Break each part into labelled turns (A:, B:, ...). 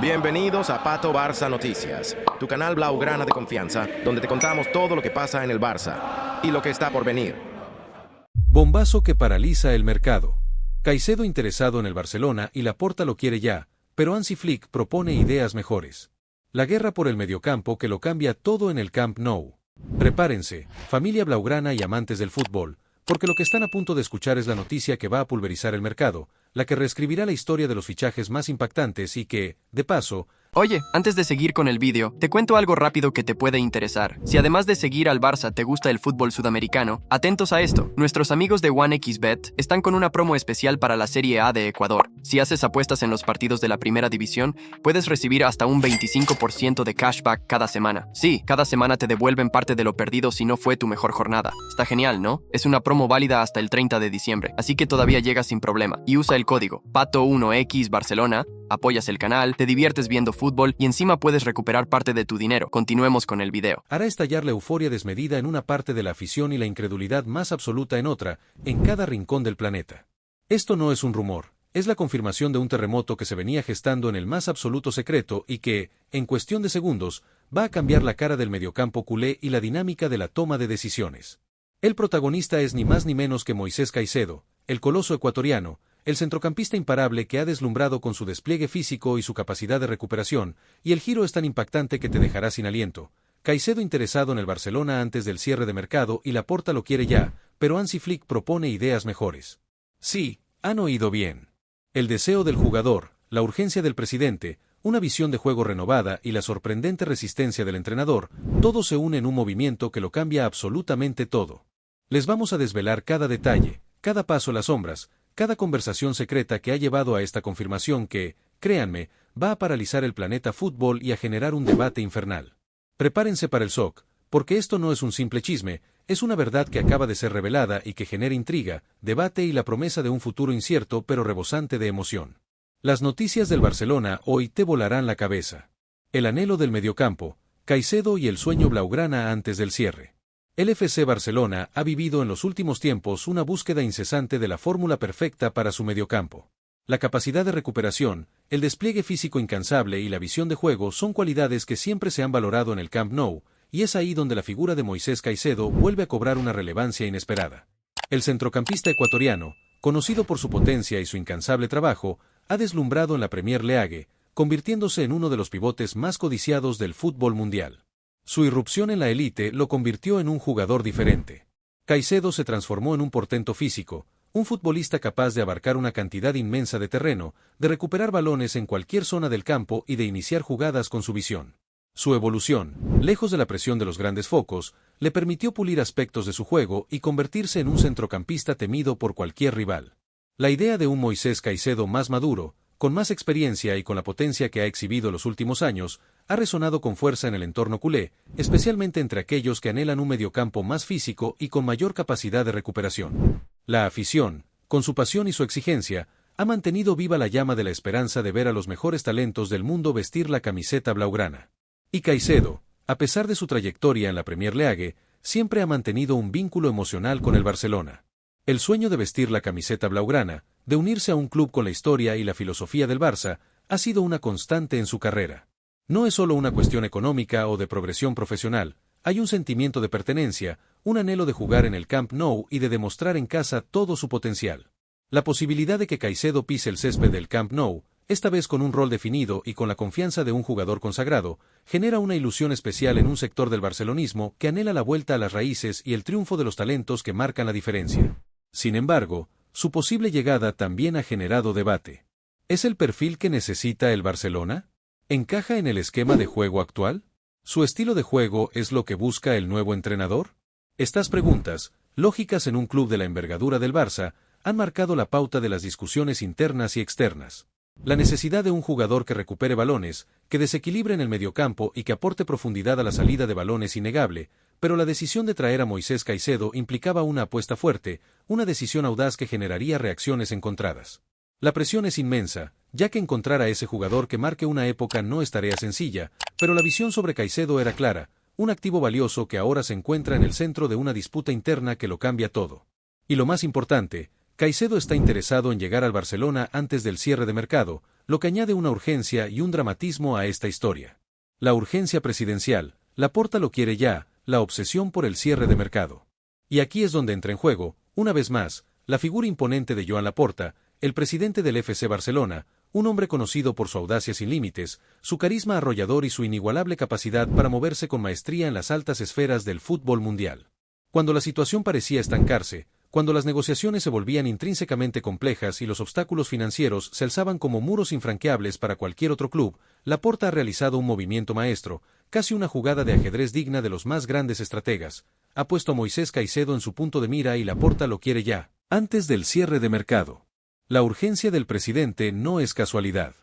A: Bienvenidos a Pato Barça Noticias, tu canal blaugrana de confianza, donde te contamos todo lo que pasa en el Barça y lo que está por venir.
B: Bombazo que paraliza el mercado. Caicedo interesado en el Barcelona y Laporta lo quiere ya, pero Hansi Flick propone ideas mejores. La guerra por el mediocampo que lo cambia todo en el Camp Nou. Prepárense, familia blaugrana y amantes del fútbol, porque lo que están a punto de escuchar es la noticia que va a pulverizar el mercado, la que reescribirá la historia de los fichajes más impactantes y que, de paso...
C: Oye, antes de seguir con el vídeo, te cuento algo rápido que te puede interesar. Si además de seguir al Barça te gusta el fútbol sudamericano, atentos a esto. Nuestros amigos de OneXBet están con una promo especial para la Serie A de Ecuador. Si haces apuestas en los partidos de la primera división, puedes recibir hasta un 25% de cashback cada semana. Sí, cada semana te devuelven parte de lo perdido si no fue tu mejor jornada. Está genial, ¿no? Es una promo válida hasta el 30 de diciembre, así que todavía llegas sin problema. Y usa el código PATO1X Barcelona, apoyas el canal, te diviertes viendo fútbol y encima puedes recuperar parte de tu dinero. Continuemos con el video.
B: Hará estallar la euforia desmedida en una parte de la afición y la incredulidad más absoluta en otra, en cada rincón del planeta. Esto no es un rumor, es la confirmación de un terremoto que se venía gestando en el más absoluto secreto y que, en cuestión de segundos, va a cambiar la cara del mediocampo culé y la dinámica de la toma de decisiones. El protagonista es ni más ni menos que Moisés Caicedo, el coloso ecuatoriano, el centrocampista imparable que ha deslumbrado con su despliegue físico y su capacidad de recuperación, y el giro es tan impactante que te dejará sin aliento. Caicedo interesado en el Barcelona antes del cierre de mercado y Laporta lo quiere ya, pero Hansi Flick propone ideas mejores. Sí, han oído bien. El deseo del jugador, la urgencia del presidente, una visión de juego renovada y la sorprendente resistencia del entrenador, todo se une en un movimiento que lo cambia absolutamente todo. Les vamos a desvelar cada detalle, cada paso a las sombras, cada conversación secreta que ha llevado a esta confirmación que, créanme, va a paralizar el planeta fútbol y a generar un debate infernal. Prepárense para el shock, porque esto no es un simple chisme, es una verdad que acaba de ser revelada y que genera intriga, debate y la promesa de un futuro incierto pero rebosante de emoción. Las noticias del Barcelona hoy te volarán la cabeza. El anhelo del mediocampo, Caicedo y el sueño blaugrana antes del cierre. El FC Barcelona ha vivido en los últimos tiempos una búsqueda incesante de la fórmula perfecta para su mediocampo. La capacidad de recuperación, el despliegue físico incansable y la visión de juego son cualidades que siempre se han valorado en el Camp Nou, y es ahí donde la figura de Moisés Caicedo vuelve a cobrar una relevancia inesperada. El centrocampista ecuatoriano, conocido por su potencia y su incansable trabajo, ha deslumbrado en la Premier League, convirtiéndose en uno de los pivotes más codiciados del fútbol mundial. Su irrupción en la élite lo convirtió en un jugador diferente. Caicedo se transformó en un portento físico, un futbolista capaz de abarcar una cantidad inmensa de terreno, de recuperar balones en cualquier zona del campo y de iniciar jugadas con su visión. Su evolución, lejos de la presión de los grandes focos, le permitió pulir aspectos de su juego y convertirse en un centrocampista temido por cualquier rival. La idea de un Moisés Caicedo más maduro, con más experiencia y con la potencia que ha exhibido los últimos años, ha resonado con fuerza en el entorno culé, especialmente entre aquellos que anhelan un mediocampo más físico y con mayor capacidad de recuperación. La afición, con su pasión y su exigencia, ha mantenido viva la llama de la esperanza de ver a los mejores talentos del mundo vestir la camiseta blaugrana. Y Caicedo, a pesar de su trayectoria en la Premier League, siempre ha mantenido un vínculo emocional con el Barcelona. El sueño de vestir la camiseta blaugrana, de unirse a un club con la historia y la filosofía del Barça, ha sido una constante en su carrera. No es solo una cuestión económica o de progresión profesional, hay un sentimiento de pertenencia, un anhelo de jugar en el Camp Nou y de demostrar en casa todo su potencial. La posibilidad de que Caicedo pise el césped del Camp Nou, esta vez con un rol definido y con la confianza de un jugador consagrado, genera una ilusión especial en un sector del barcelonismo que anhela la vuelta a las raíces y el triunfo de los talentos que marcan la diferencia. Sin embargo, su posible llegada también ha generado debate. ¿Es el perfil que necesita el Barcelona? ¿Encaja en el esquema de juego actual? ¿Su estilo de juego es lo que busca el nuevo entrenador? Estas preguntas, lógicas en un club de la envergadura del Barça, han marcado la pauta de las discusiones internas y externas. La necesidad de un jugador que recupere balones, que desequilibre en el mediocampo y que aporte profundidad a la salida de balón es innegable, pero la decisión de traer a Moisés Caicedo implicaba una apuesta fuerte, una decisión audaz que generaría reacciones encontradas. La presión es inmensa, ya que encontrar a ese jugador que marque una época no es tarea sencilla, pero la visión sobre Caicedo era clara, un activo valioso que ahora se encuentra en el centro de una disputa interna que lo cambia todo. Y lo más importante, Caicedo está interesado en llegar al Barcelona antes del cierre de mercado, lo que añade una urgencia y un dramatismo a esta historia. La urgencia presidencial, Laporta lo quiere ya, la obsesión por el cierre de mercado. Y aquí es donde entra en juego, una vez más, la figura imponente de Joan Laporta, el presidente del FC Barcelona, un hombre conocido por su audacia sin límites, su carisma arrollador y su inigualable capacidad para moverse con maestría en las altas esferas del fútbol mundial. Cuando la situación parecía estancarse, cuando las negociaciones se volvían intrínsecamente complejas y los obstáculos financieros se alzaban como muros infranqueables para cualquier otro club, Laporta ha realizado un movimiento maestro, casi una jugada de ajedrez digna de los más grandes estrategas. Ha puesto a Moisés Caicedo en su punto de mira y Laporta lo quiere ya, antes del cierre de mercado. La urgencia del presidente no es casualidad.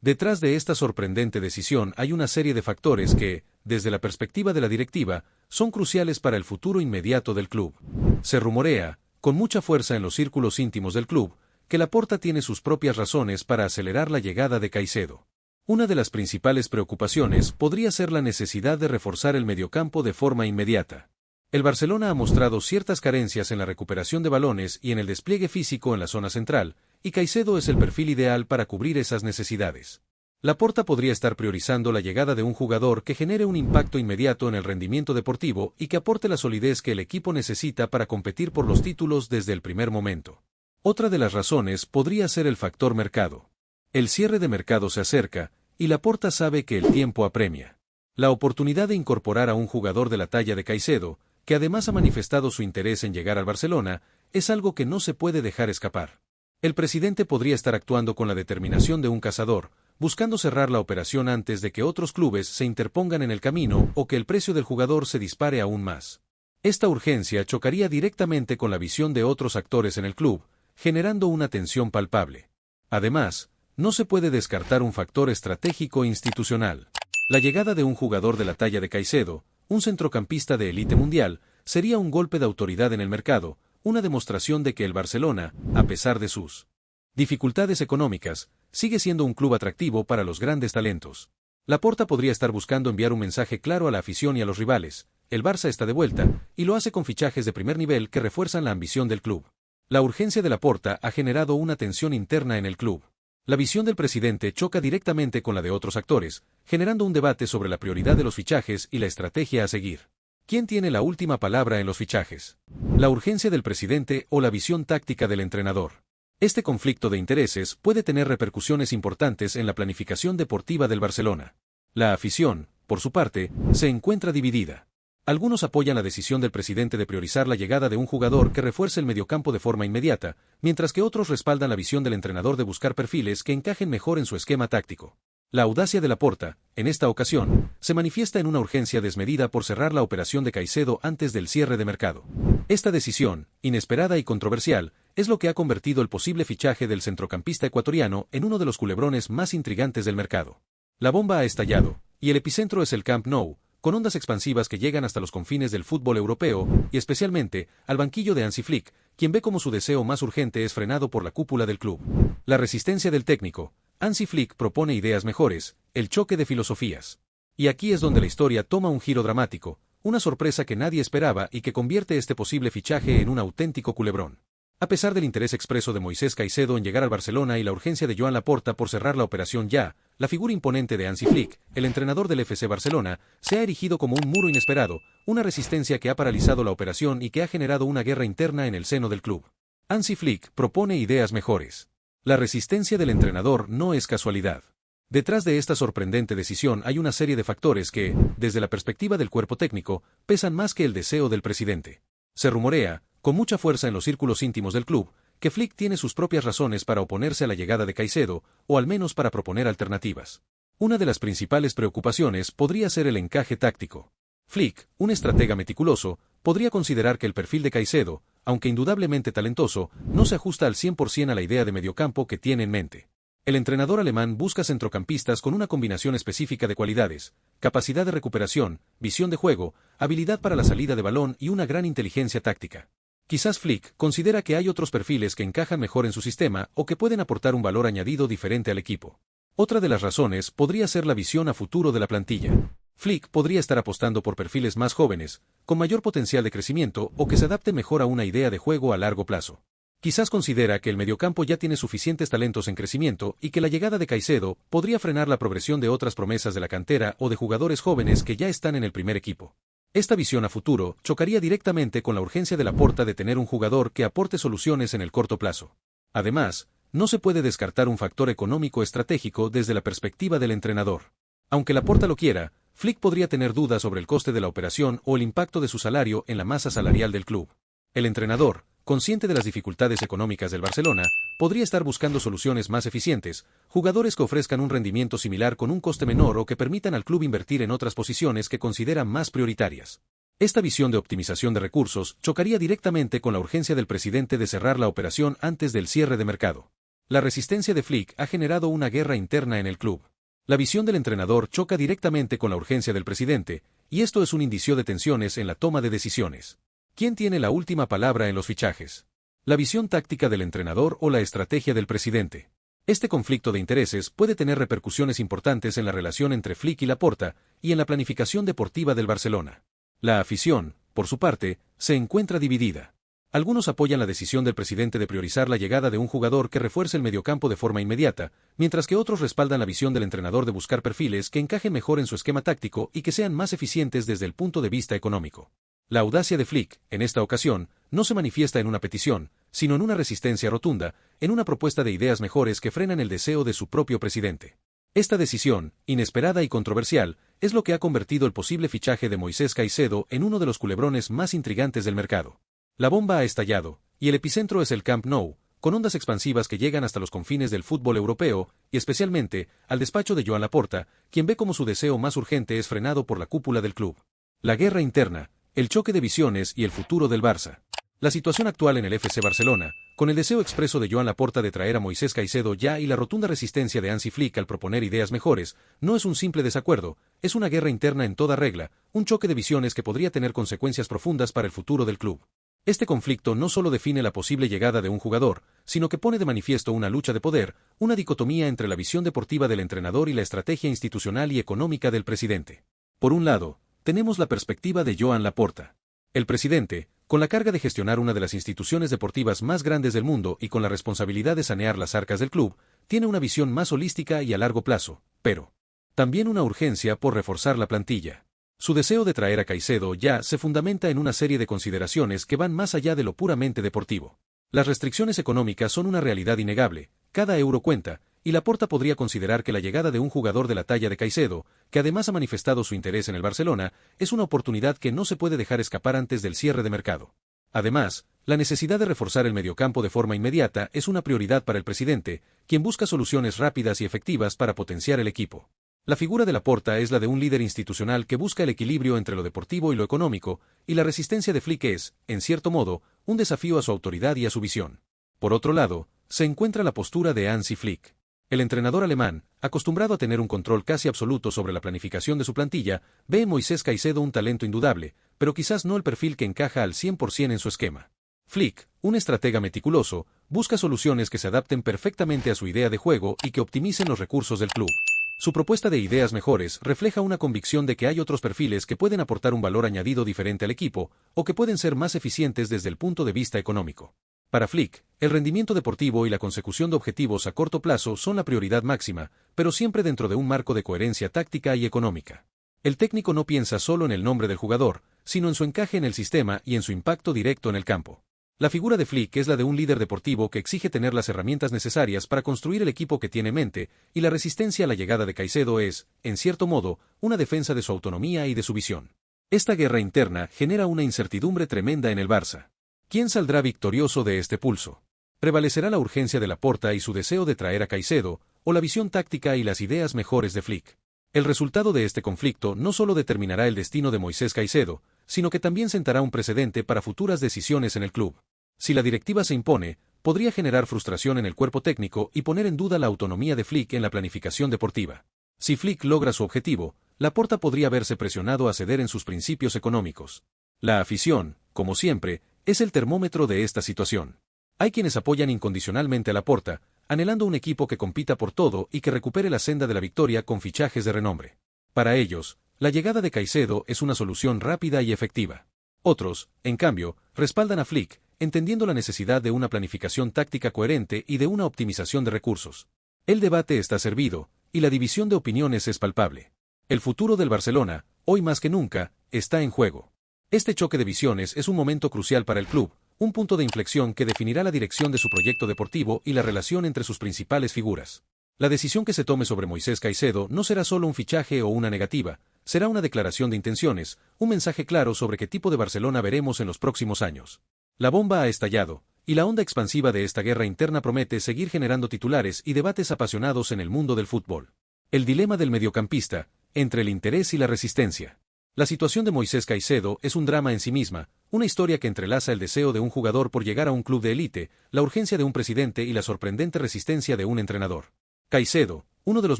B: Detrás de esta sorprendente decisión hay una serie de factores que, desde la perspectiva de la directiva, son cruciales para el futuro inmediato del club. Se rumorea, con mucha fuerza en los círculos íntimos del club, que Laporta tiene sus propias razones para acelerar la llegada de Caicedo. Una de las principales preocupaciones podría ser la necesidad de reforzar el mediocampo de forma inmediata. El Barcelona ha mostrado ciertas carencias en la recuperación de balones y en el despliegue físico en la zona central, y Caicedo es el perfil ideal para cubrir esas necesidades. Laporta podría estar priorizando la llegada de un jugador que genere un impacto inmediato en el rendimiento deportivo y que aporte la solidez que el equipo necesita para competir por los títulos desde el primer momento. Otra de las razones podría ser el factor mercado. El cierre de mercado se acerca, y Laporta sabe que el tiempo apremia. La oportunidad de incorporar a un jugador de la talla de Caicedo, que además ha manifestado su interés en llegar al Barcelona, es algo que no se puede dejar escapar. El presidente podría estar actuando con la determinación de un cazador, buscando cerrar la operación antes de que otros clubes se interpongan en el camino o que el precio del jugador se dispare aún más. Esta urgencia chocaría directamente con la visión de otros actores en el club, generando una tensión palpable. Además, no se puede descartar un factor estratégico e institucional. La llegada de un jugador de la talla de Caicedo, un centrocampista de élite mundial, sería un golpe de autoridad en el mercado, una demostración de que el Barcelona, a pesar de sus dificultades económicas, sigue siendo un club atractivo para los grandes talentos. Laporta podría estar buscando enviar un mensaje claro a la afición y a los rivales: el Barça está de vuelta, y lo hace con fichajes de primer nivel que refuerzan la ambición del club. La urgencia de Laporta ha generado una tensión interna en el club. La visión del presidente choca directamente con la de otros actores, generando un debate sobre la prioridad de los fichajes y la estrategia a seguir. ¿Quién tiene la última palabra en los fichajes? ¿La urgencia del presidente o la visión táctica del entrenador? Este conflicto de intereses puede tener repercusiones importantes en la planificación deportiva del Barcelona. La afición, por su parte, se encuentra dividida. Algunos apoyan la decisión del presidente de priorizar la llegada de un jugador que refuerce el mediocampo de forma inmediata, mientras que otros respaldan la visión del entrenador de buscar perfiles que encajen mejor en su esquema táctico. La audacia de Laporta, en esta ocasión, se manifiesta en una urgencia desmedida por cerrar la operación de Caicedo antes del cierre de mercado. Esta decisión, inesperada y controversial, es lo que ha convertido el posible fichaje del centrocampista ecuatoriano en uno de los culebrones más intrigantes del mercado. La bomba ha estallado, y el epicentro es el Camp Nou, con ondas expansivas que llegan hasta los confines del fútbol europeo, y especialmente al banquillo de Hansi Flick, quien ve como su deseo más urgente es frenado por la cúpula del club. La resistencia del técnico. Hansi Flick propone ideas mejores, el choque de filosofías. Y aquí es donde la historia toma un giro dramático, una sorpresa que nadie esperaba y que convierte este posible fichaje en un auténtico culebrón. A pesar del interés expreso de Moisés Caicedo en llegar al Barcelona y la urgencia de Joan Laporta por cerrar la operación ya, la figura imponente de Hansi Flick, el entrenador del FC Barcelona, se ha erigido como un muro inesperado, una resistencia que ha paralizado la operación y que ha generado una guerra interna en el seno del club. Hansi Flick propone ideas mejores. La resistencia del entrenador no es casualidad. Detrás de esta sorprendente decisión hay una serie de factores que, desde la perspectiva del cuerpo técnico, pesan más que el deseo del presidente. Se rumorea, con mucha fuerza en los círculos íntimos del club, que Flick tiene sus propias razones para oponerse a la llegada de Caicedo, o al menos para proponer alternativas. Una de las principales preocupaciones podría ser el encaje táctico. Flick, un estratega meticuloso, podría considerar que el perfil de Caicedo, aunque indudablemente talentoso, no se ajusta al 100% a la idea de mediocampo que tiene en mente. El entrenador alemán busca centrocampistas con una combinación específica de cualidades: capacidad de recuperación, visión de juego, habilidad para la salida de balón y una gran inteligencia táctica. Quizás Flick considera que hay otros perfiles que encajan mejor en su sistema o que pueden aportar un valor añadido diferente al equipo. Otra de las razones podría ser la visión a futuro de la plantilla. Flick podría estar apostando por perfiles más jóvenes, con mayor potencial de crecimiento o que se adapten mejor a una idea de juego a largo plazo. Quizás considera que el mediocampo ya tiene suficientes talentos en crecimiento y que la llegada de Caicedo podría frenar la progresión de otras promesas de la cantera o de jugadores jóvenes que ya están en el primer equipo. Esta visión a futuro chocaría directamente con la urgencia de Laporta de tener un jugador que aporte soluciones en el corto plazo. Además, no se puede descartar un factor económico estratégico desde la perspectiva del entrenador. Aunque Laporta lo quiera, Flick podría tener dudas sobre el coste de la operación o el impacto de su salario en la masa salarial del club. El entrenador, consciente de las dificultades económicas del Barcelona, podría estar buscando soluciones más eficientes, jugadores que ofrezcan un rendimiento similar con un coste menor o que permitan al club invertir en otras posiciones que considera más prioritarias. Esta visión de optimización de recursos chocaría directamente con la urgencia del presidente de cerrar la operación antes del cierre de mercado. La resistencia de Flick ha generado una guerra interna en el club. La visión del entrenador choca directamente con la urgencia del presidente, y esto es un indicio de tensiones en la toma de decisiones. ¿Quién tiene la última palabra en los fichajes? ¿La visión táctica del entrenador o la estrategia del presidente? Este conflicto de intereses puede tener repercusiones importantes en la relación entre Flick y Laporta y en la planificación deportiva del Barcelona. La afición, por su parte, se encuentra dividida. Algunos apoyan la decisión del presidente de priorizar la llegada de un jugador que refuerce el mediocampo de forma inmediata, mientras que otros respaldan la visión del entrenador de buscar perfiles que encajen mejor en su esquema táctico y que sean más eficientes desde el punto de vista económico. La audacia de Flick, en esta ocasión, no se manifiesta en una petición, sino en una resistencia rotunda, en una propuesta de ideas mejores que frenan el deseo de su propio presidente. Esta decisión, inesperada y controversial, es lo que ha convertido el posible fichaje de Moisés Caicedo en uno de los culebrones más intrigantes del mercado. La bomba ha estallado, y el epicentro es el Camp Nou, con ondas expansivas que llegan hasta los confines del fútbol europeo, y especialmente, al despacho de Joan Laporta, quien ve como su deseo más urgente es frenado por la cúpula del club. La guerra interna, el choque de visiones y el futuro del Barça. La situación actual en el FC Barcelona, con el deseo expreso de Joan Laporta de traer a Moisés Caicedo ya y la rotunda resistencia de Hansi Flick al proponer ideas mejores, no es un simple desacuerdo, es una guerra interna en toda regla, un choque de visiones que podría tener consecuencias profundas para el futuro del club. Este conflicto no solo define la posible llegada de un jugador, sino que pone de manifiesto una lucha de poder, una dicotomía entre la visión deportiva del entrenador y la estrategia institucional y económica del presidente. Por un lado, tenemos la perspectiva de Joan Laporta. El presidente, con la carga de gestionar una de las instituciones deportivas más grandes del mundo y con la responsabilidad de sanear las arcas del club, tiene una visión más holística y a largo plazo, pero también una urgencia por reforzar la plantilla. Su deseo de traer a Caicedo ya se fundamenta en una serie de consideraciones que van más allá de lo puramente deportivo. Las restricciones económicas son una realidad innegable, cada euro cuenta, y Laporta podría considerar que la llegada de un jugador de la talla de Caicedo, que además ha manifestado su interés en el Barcelona, es una oportunidad que no se puede dejar escapar antes del cierre de mercado. Además, la necesidad de reforzar el mediocampo de forma inmediata es una prioridad para el presidente, quien busca soluciones rápidas y efectivas para potenciar el equipo. La figura de Laporta es la de un líder institucional que busca el equilibrio entre lo deportivo y lo económico, y la resistencia de Flick es, en cierto modo, un desafío a su autoridad y a su visión. Por otro lado, se encuentra la postura de Hansi Flick. El entrenador alemán, acostumbrado a tener un control casi absoluto sobre la planificación de su plantilla, ve en Moisés Caicedo un talento indudable, pero quizás no el perfil que encaja al 100% en su esquema. Flick, un estratega meticuloso, busca soluciones que se adapten perfectamente a su idea de juego y que optimicen los recursos del club. Su propuesta de ideas mejores refleja una convicción de que hay otros perfiles que pueden aportar un valor añadido diferente al equipo, o que pueden ser más eficientes desde el punto de vista económico. Para Flick, el rendimiento deportivo y la consecución de objetivos a corto plazo son la prioridad máxima, pero siempre dentro de un marco de coherencia táctica y económica. El técnico no piensa solo en el nombre del jugador, sino en su encaje en el sistema y en su impacto directo en el campo. La figura de Flick es la de un líder deportivo que exige tener las herramientas necesarias para construir el equipo que tiene en mente, y la resistencia a la llegada de Caicedo es, en cierto modo, una defensa de su autonomía y de su visión. Esta guerra interna genera una incertidumbre tremenda en el Barça. ¿Quién saldrá victorioso de este pulso? ¿Prevalecerá la urgencia de Laporta y su deseo de traer a Caicedo, o la visión táctica y las ideas mejores de Flick? El resultado de este conflicto no solo determinará el destino de Moisés Caicedo, sino que también sentará un precedente para futuras decisiones en el club. Si la directiva se impone, podría generar frustración en el cuerpo técnico y poner en duda la autonomía de Flick en la planificación deportiva. Si Flick logra su objetivo, Laporta podría verse presionado a ceder en sus principios económicos. La afición, como siempre, es el termómetro de esta situación. Hay quienes apoyan incondicionalmente a Laporta, anhelando un equipo que compita por todo y que recupere la senda de la victoria con fichajes de renombre. Para ellos, la llegada de Caicedo es una solución rápida y efectiva. Otros, en cambio, respaldan a Flick, entendiendo la necesidad de una planificación táctica coherente y de una optimización de recursos. El debate está servido, y la división de opiniones es palpable. El futuro del Barcelona, hoy más que nunca, está en juego. Este choque de visiones es un momento crucial para el club, un punto de inflexión que definirá la dirección de su proyecto deportivo y la relación entre sus principales figuras. La decisión que se tome sobre Moisés Caicedo no será solo un fichaje o una negativa, será una declaración de intenciones, un mensaje claro sobre qué tipo de Barcelona veremos en los próximos años. La bomba ha estallado, y la onda expansiva de esta guerra interna promete seguir generando titulares y debates apasionados en el mundo del fútbol. El dilema del mediocampista, entre el interés y la resistencia. La situación de Moisés Caicedo es un drama en sí misma, una historia que entrelaza el deseo de un jugador por llegar a un club de élite, la urgencia de un presidente y la sorprendente resistencia de un entrenador. Caicedo, uno de los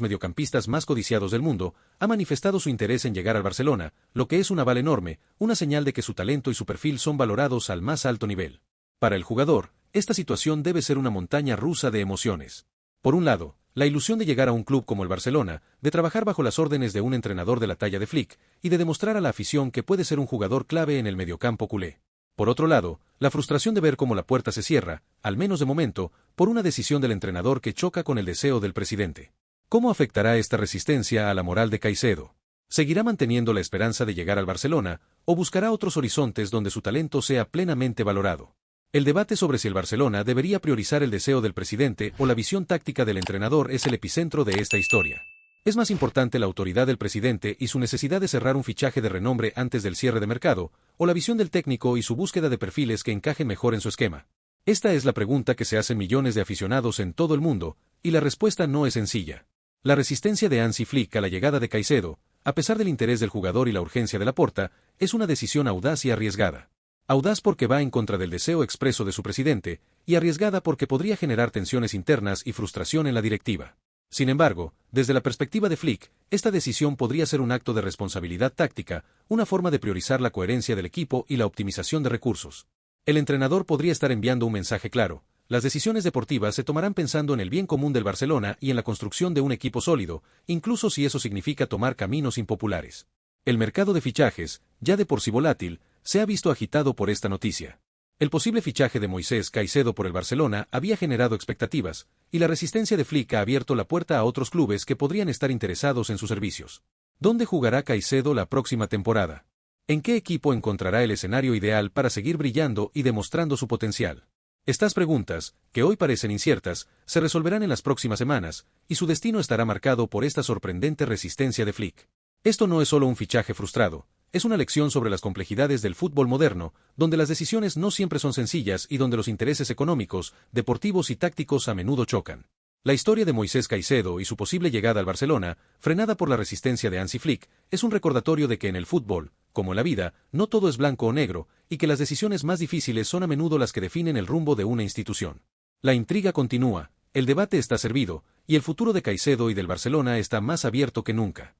B: mediocampistas más codiciados del mundo, ha manifestado su interés en llegar al Barcelona, lo que es un aval enorme, una señal de que su talento y su perfil son valorados al más alto nivel. Para el jugador, esta situación debe ser una montaña rusa de emociones. Por un lado, la ilusión de llegar a un club como el Barcelona, de trabajar bajo las órdenes de un entrenador de la talla de Flick, y de demostrar a la afición que puede ser un jugador clave en el mediocampo culé. Por otro lado, la frustración de ver cómo la puerta se cierra, al menos de momento, por una decisión del entrenador que choca con el deseo del presidente. ¿Cómo afectará esta resistencia a la moral de Caicedo? ¿Seguirá manteniendo la esperanza de llegar al Barcelona, o buscará otros horizontes donde su talento sea plenamente valorado? El debate sobre si el Barcelona debería priorizar el deseo del presidente o la visión táctica del entrenador es el epicentro de esta historia. ¿Es más importante la autoridad del presidente y su necesidad de cerrar un fichaje de renombre antes del cierre de mercado, o la visión del técnico y su búsqueda de perfiles que encajen mejor en su esquema? Esta es la pregunta que se hacen millones de aficionados en todo el mundo, y la respuesta no es sencilla. La resistencia de Hansi Flick a la llegada de Caicedo, a pesar del interés del jugador y la urgencia de Laporta, es una decisión audaz y arriesgada. Audaz porque va en contra del deseo expreso de su presidente, y arriesgada porque podría generar tensiones internas y frustración en la directiva. Sin embargo, desde la perspectiva de Flick, esta decisión podría ser un acto de responsabilidad táctica, una forma de priorizar la coherencia del equipo y la optimización de recursos. El entrenador podría estar enviando un mensaje claro: las decisiones deportivas se tomarán pensando en el bien común del Barcelona y en la construcción de un equipo sólido, incluso si eso significa tomar caminos impopulares. El mercado de fichajes, ya de por sí volátil, se ha visto agitado por esta noticia. El posible fichaje de Moisés Caicedo por el Barcelona había generado expectativas, y la resistencia de Flick ha abierto la puerta a otros clubes que podrían estar interesados en sus servicios. ¿Dónde jugará Caicedo la próxima temporada? ¿En qué equipo encontrará el escenario ideal para seguir brillando y demostrando su potencial? Estas preguntas, que hoy parecen inciertas, se resolverán en las próximas semanas, y su destino estará marcado por esta sorprendente resistencia de Flick. Esto no es solo un fichaje frustrado, es una lección sobre las complejidades del fútbol moderno, donde las decisiones no siempre son sencillas y donde los intereses económicos, deportivos y tácticos a menudo chocan. La historia de Moisés Caicedo y su posible llegada al Barcelona, frenada por la resistencia de Hansi Flick, es un recordatorio de que en el fútbol, como en la vida, no todo es blanco o negro, y que las decisiones más difíciles son a menudo las que definen el rumbo de una institución. La intriga continúa, el debate está servido, y el futuro de Caicedo y del Barcelona está más abierto que nunca.